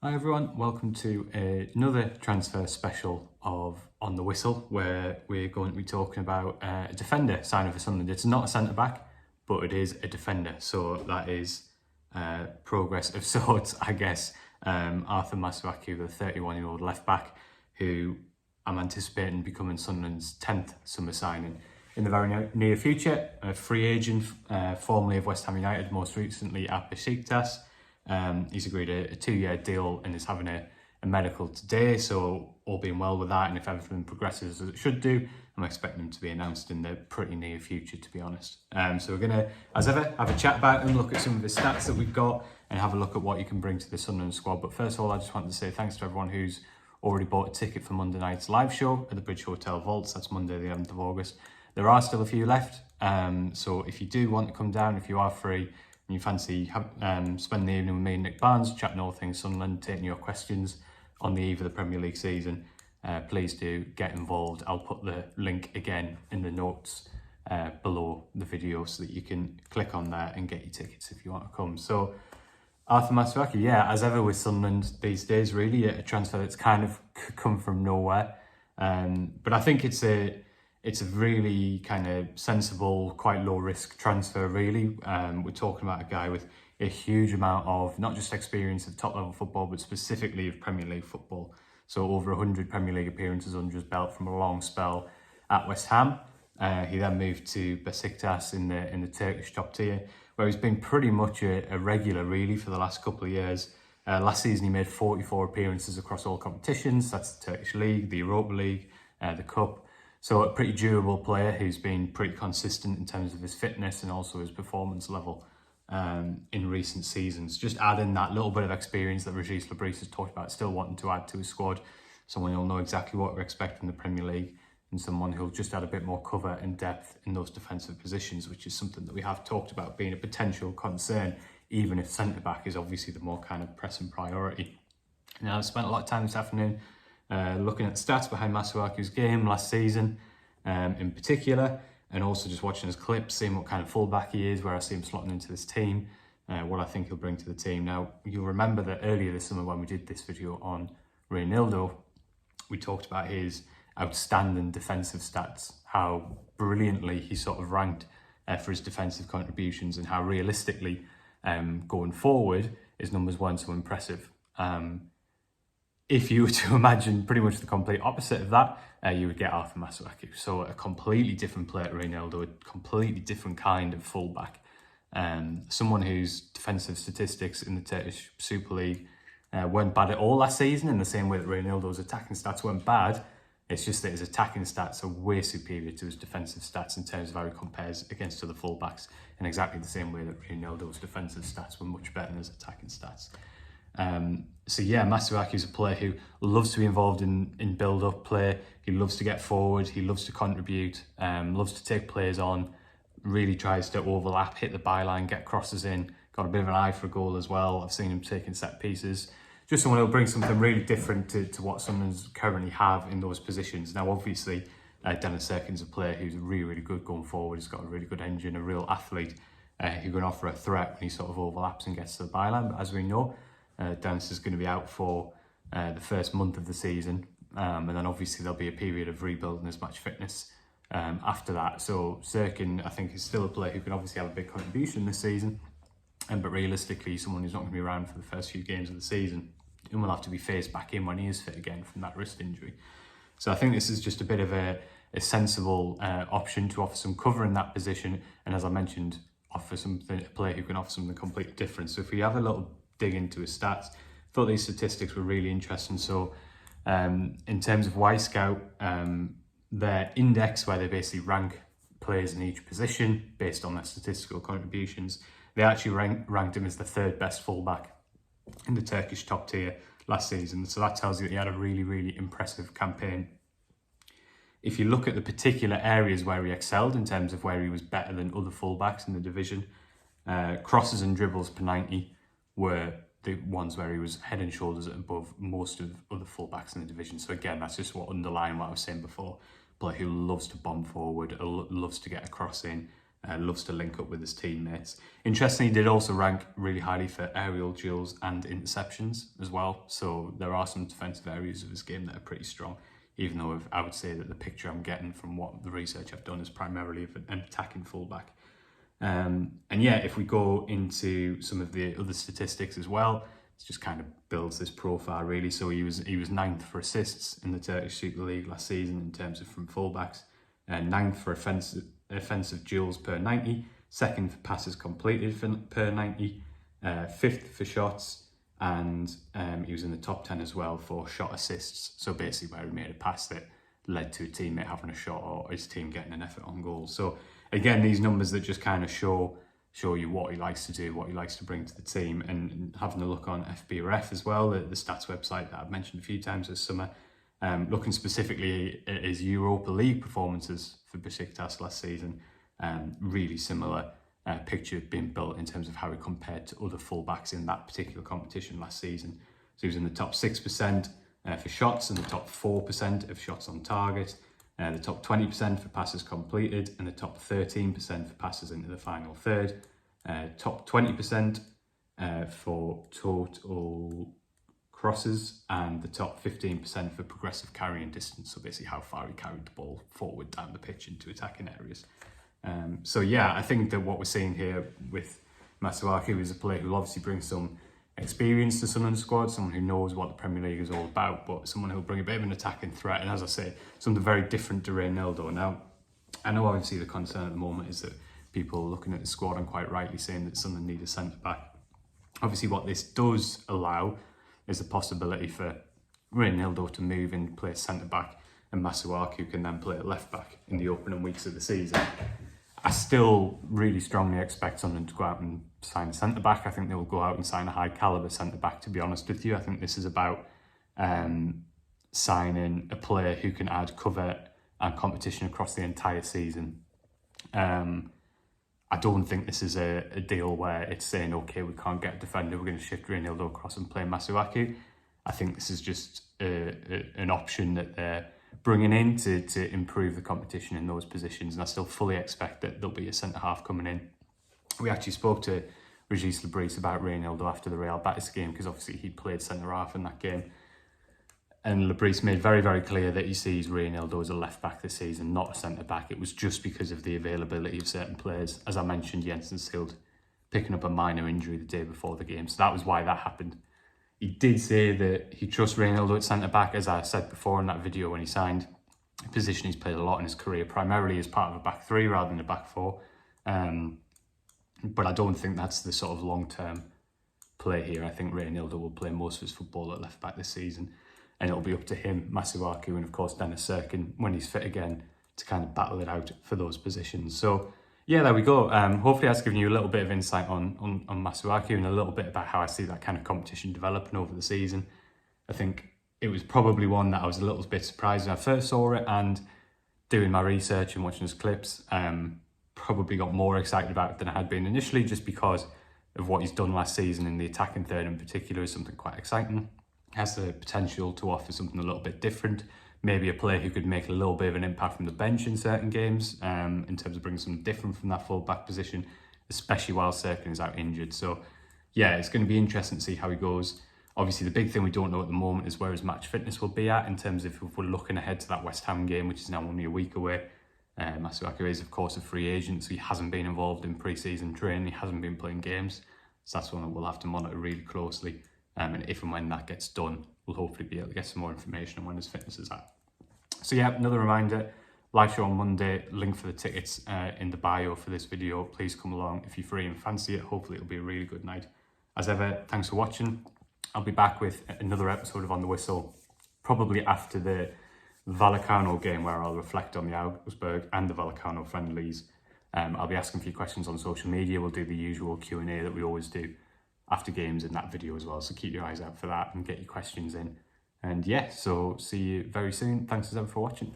Hi everyone, welcome to another transfer special of On the Whistle, where we're going to be talking about a defender signing for Sunderland. It's not a centre-back, but it is a defender, so that is progress of sorts, I guess. Arthur Masuaku, the 31-year-old left-back, who I'm anticipating becoming Sunderland's 10th summer signing in the very near future. A free agent, formerly of West Ham United, most recently at Besiktas. He's agreed a 2-year deal and is having a medical today, so all being well with that, and if everything progresses as it should do, I'm expecting him to be announced in the pretty near future, to be honest. So we're going to, as ever, have a chat about him, look at some of his stats that we've got, and have a look at what he can bring to the Sunderland squad. But first of all, I just want to say thanks to everyone who's already bought a ticket for Monday night's live show at the Bridge Hotel Vaults. That's Monday the 11th of August. There are still a few left, so if you do want to come down, if you are free, and you fancy spending the evening with me and Nick Barnes, chatting all things Sunderland, taking your questions on the eve of the Premier League season, please do get involved. I'll put the link again in the notes below the video so that you can click on there and get your tickets if you want to come. So Arthur Masuaku, yeah, as ever with Sunderland these days, really a transfer that's kind of come from nowhere. But I think it's a really kind of sensible, quite low risk transfer, really. We're talking about a guy with a huge amount of not just experience of top level football, but specifically of Premier League football. So over 100 Premier League appearances under his belt from a long spell at West Ham. He then moved to Besiktas in the Turkish top tier, where he's been pretty much a regular, really, for the last couple of years. Last season, he made 44 appearances across all competitions. That's the Turkish League, the Europa League, the Cup. So a pretty durable player who's been pretty consistent in terms of his fitness and also his performance level in recent seasons. Just adding that little bit of experience that Régis Lebris has talked about, still wanting to add to his squad. Someone who'll know exactly what we're expecting in the Premier League, and someone who'll just add a bit more cover and depth in those defensive positions, which is something that we have talked about being a potential concern, even if centre-back is obviously the more kind of pressing priority. Now, I've spent a lot of time this afternoon looking at the stats behind Masuaku's game last season in particular, and also just watching his clips, seeing what kind of fullback he is, where I see him slotting into this team, what I think he'll bring to the team. Now, you'll remember that earlier this summer when we did this video on Reinildo, we talked about his outstanding defensive stats, how brilliantly he sort of ranked for his defensive contributions, and how realistically going forward his numbers weren't so impressive. If you were to imagine pretty much the complete opposite of that, you would get Arthur Masuaku. So a completely different player to Reinildo, a completely different kind of fullback. Someone whose defensive statistics in the Turkish Super League weren't bad at all last season, in the same way that Reinildo's attacking stats weren't bad. It's just that his attacking stats are way superior to his defensive stats in terms of how he compares against other fullbacks, in exactly the same way that Reinildo's defensive stats were much better than his attacking stats. So yeah, Masuaku is a player who loves to be involved in build-up play. He loves to get forward. He loves to contribute. Loves to take players on. Really tries to overlap, hit the byline, get crosses in. Got a bit of an eye for a goal as well. I've seen him taking set pieces. Just someone who'll bring something really different to what Sunderland currently have in those positions. Now, obviously, Dennis Serkin's a player who's really, really good going forward. He's got a really good engine, a real athlete who can offer a threat when he sort of overlaps and gets to the byline. But as we know, Dennis is going to be out for the first month of the season, and then obviously there'll be a period of rebuilding his match fitness after that. So Serkin, I think, is still a player who can obviously have a big contribution this season, but realistically someone who's not going to be around for the first few games of the season and will have to be phased back in when he is fit again from that wrist injury. So I think this is just a bit of a sensible option to offer some cover in that position, and as I mentioned, offer something, a player who can offer something completely different. So if we have a little dig into his stats, I thought these statistics were really interesting. So in terms of Y-Scout, their index, where they basically rank players in each position based on their statistical contributions, they actually ranked him as the third best fullback in the Turkish top tier last season. So that tells you that he had a really, really impressive campaign. If you look at the particular areas where he excelled in terms of where he was better than other fullbacks in the division, crosses and dribbles per 90 were the ones where he was head and shoulders above most of other fullbacks in the division. So again, that's just what underlying what I was saying before. Player who loves to bomb forward, loves to get a cross in, loves to link up with his teammates. Interestingly, he did also rank really highly for aerial duels and interceptions as well. So there are some defensive areas of his game that are pretty strong, even though I would say that the picture I'm getting from what the research I've done is primarily of an attacking fullback. And yeah, if we go into some of the other statistics as well, it just kind of builds this profile really. So he was 9th for assists in the Turkish Super League last season in terms of from fullbacks, 9th for offensive duels per 90, 2nd for passes completed per 90, 5th for shots, and he was in the top 10 as well for shot assists. So basically where he made a pass that led to a teammate having a shot or his team getting an effort on goal. So again, these numbers that just kind of show you what he likes to do, what he likes to bring to the team, and having a look on FBref as well, the stats website that I've mentioned a few times this summer, looking specifically at his Europa League performances for Besiktas last season, really similar picture being built in terms of how he compared to other fullbacks in that particular competition last season. So he was in the top 6% for shots and the top 4% of shots on target, the top 20% for passes completed and the top 13% for passes into the final third, top 20% for total crosses, and the top 15% for progressive carrying distance, so basically how far he carried the ball forward down the pitch into attacking areas. So yeah, I think that what we're seeing here with Masuaku is a player who obviously brings some experience to Sunderland squad, someone who knows what the Premier League is all about, but someone who'll bring a bit of an attacking threat, and as I say, something very different to Reynaldo. Now, I know obviously the concern at the moment is that people are looking at the squad and quite rightly saying that Sunderland need a centre-back. Obviously what this does allow is the possibility for Reynaldo to move and play centre-back, and Masuaku can then play at left-back in the opening weeks of the season. I still really strongly expect Sunderland to go out and sign a centre-back. I think they will go out and sign a high-calibre centre-back, to be honest with you. I think this is about signing a player who can add cover and competition across the entire season. I don't think this is a deal where it's saying, okay, we can't get a defender, we're going to shift Reynaldo across and play Masuaku. I think this is just an option that they're bringing in to improve the competition in those positions, and I still fully expect that there'll be a centre-half coming in. We actually spoke to Régis Lebris about Reynaldo after the Real Betis game, because obviously he played centre-half in that game, and Lebris made very, very clear that he sees Reynaldo as a left-back this season, not a centre-back. It was just because of the availability of certain players. As I mentioned, Jensen Sealed picking up a minor injury the day before the game, so that was why that happened. He did say that he trusts Reynaldo at centre-back, as I said before in that video when he signed, a position he's played a lot in his career, primarily as part of a back three rather than a back four. But I don't think that's the sort of long-term play here. I think Reynaldo will play most of his football at left-back this season, and it'll be up to him, Masuaku, and of course Dennis Serkin, when he's fit again, to kind of battle it out for those positions. So yeah, there we go. Hopefully that's given you a little bit of insight on Masuaku and a little bit about how I see that kind of competition developing over the season. I think it was probably one that I was a little bit surprised when I first saw it, and doing my research and watching his clips, probably got more excited about it than I had been initially, just because of what he's done last season in the attacking third in particular is something quite exciting. Has the potential to offer something a little bit different. Maybe a player who could make a little bit of an impact from the bench in certain games, in terms of bringing something different from that full-back position, especially while Serkin is out injured. So yeah, it's going to be interesting to see how he goes. Obviously, the big thing we don't know at the moment is where his match fitness will be at, in terms of if we're looking ahead to that West Ham game, which is now only a week away. Masuaku is, of course, a free agent, so he hasn't been involved in pre-season training, he hasn't been playing games. So that's one that we'll have to monitor really closely. And if and when that gets done, we'll hopefully be able to get some more information on when his fitness is at. So yeah, another reminder, live show on Monday, link for the tickets in the bio for this video. Please come along if you're free and fancy it. Hopefully it'll be a really good night. As ever, thanks for watching. I'll be back with another episode of On the Whistle, probably after the Vallecano game, where I'll reflect on the Augsburg and the Vallecano friendlies. I'll be asking a few questions on social media. We'll do the usual Q&A that we always do after games in that video as well, so keep your eyes out for that and get your questions in. And yeah, so see you very soon. Thanks as ever for watching.